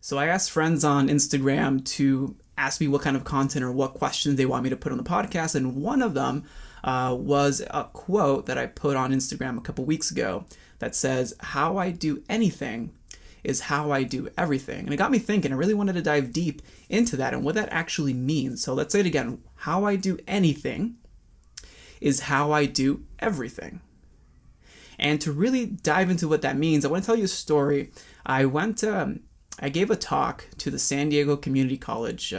So I asked friends on Instagram to ask me what kind of content or what questions they want me to put on the podcast. And one of them was a quote that I put on Instagram a couple weeks ago that says, "How I do anything is how I do everything." And it got me thinking. I really wanted to dive deep into that and what that actually means. So let's say it again. How I do anything is how I do everything. And to really dive into what that means, I want to tell you a story. I gave a talk to the San Diego Community College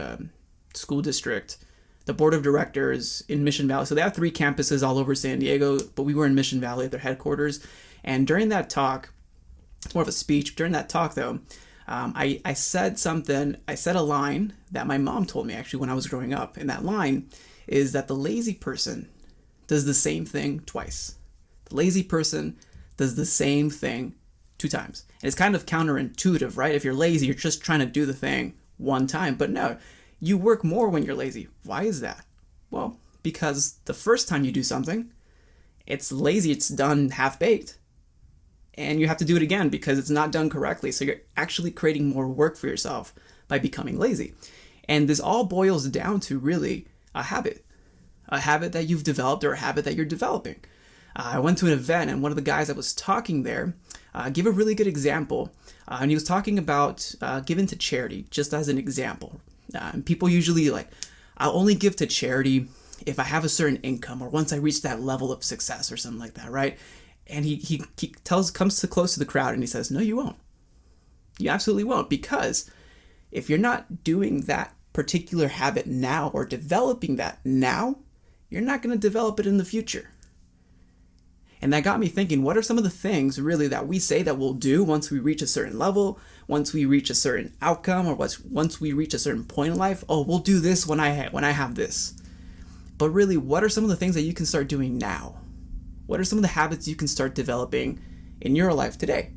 school district, the board of directors in Mission Valley. So they have 3 campuses all over San Diego, but we were in Mission Valley at their headquarters. And during that talk, it's more of a speech. During that talk, though, I said a line that my mom told me actually when I was growing up. And that line is that the lazy person does the same thing twice. The lazy person does the same thing 2 times. And it's kind of counterintuitive, right? If you're lazy, you're just trying to do the thing 1 time. But no, you work more when you're lazy. Why is that? Well, because the first time you do something, it's lazy, it's done half-baked. And you have to do it again because it's not done correctly. So you're actually creating more work for yourself by becoming lazy. And this all boils down to really a habit that you've developed or a habit that you're developing. I went to an event and one of the guys that was talking there gave a really good example. And he was talking about giving to charity, just as an example. And people usually I'll only give to charity if I have a certain income or once I reach that level of success or something like that, right? And he comes to close to the crowd and he says, no, you won't. You absolutely won't, because if you're not doing that particular habit now or developing that now, you're not going to develop it in the future. And that got me thinking, what are some of the things really that we say that we'll do once we reach a certain level, once we reach a certain outcome, or once we reach a certain point in life? Oh, we'll do this when I have this. But really, what are some of the things that you can start doing now? What are some of the habits you can start developing in your life today?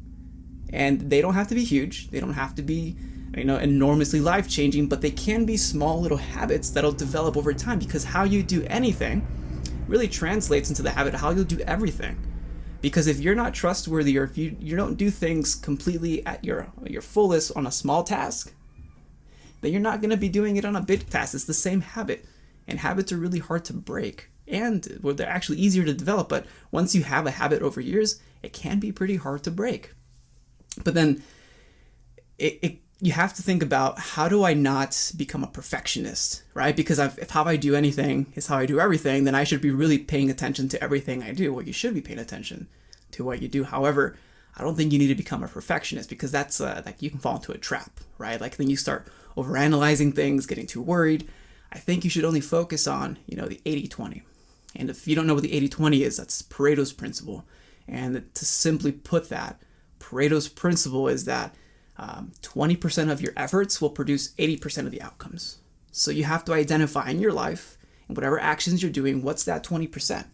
And they don't have to be huge. They don't have to be, enormously life-changing, but they can be small little habits that'll develop over time, because how you do anything really translates into the habit of how you'll do everything. Because if you're not trustworthy, or if you don't do things completely at your fullest on a small task, then you're not going to be doing it on a big task. It's the same habit. And habits are really hard to break. And they're actually easier to develop. But once you have a habit over years, it can be pretty hard to break. But then you have to think about, how do I not become a perfectionist, right? Because if how I do anything is how I do everything, then I should be really paying attention to everything I do. Well, you should be paying attention to what you do. However, I don't think you need to become a perfectionist, because that's you can fall into a trap, right? Then you start overanalyzing things, getting too worried. I think you should only focus on, the 80-20. And if you don't know what the 80-20 is, that's Pareto's principle. And to simply put that, Pareto's principle is that 20% of your efforts will produce 80% of the outcomes. So you have to identify in your life, and whatever actions you're doing, what's that 20%?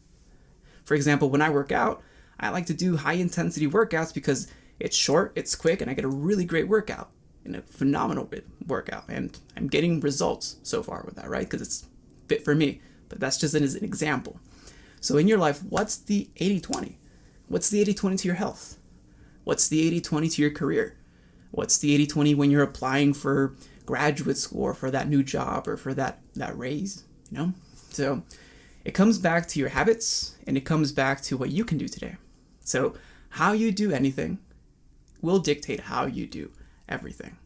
For example, when I work out, I like to do high intensity workouts because it's short, it's quick, and I get a really great workout, and a phenomenal workout. And I'm getting results so far with that, right? Because it's fit for me. But that's just as an example. So in your life, what's the 80-20? What's the 80-20 to your health? What's the 80-20 to your career? What's the 80-20 when you're applying for graduate school or for that new job or for that raise, So it comes back to your habits, and it comes back to what you can do today. So how you do anything will dictate how you do everything.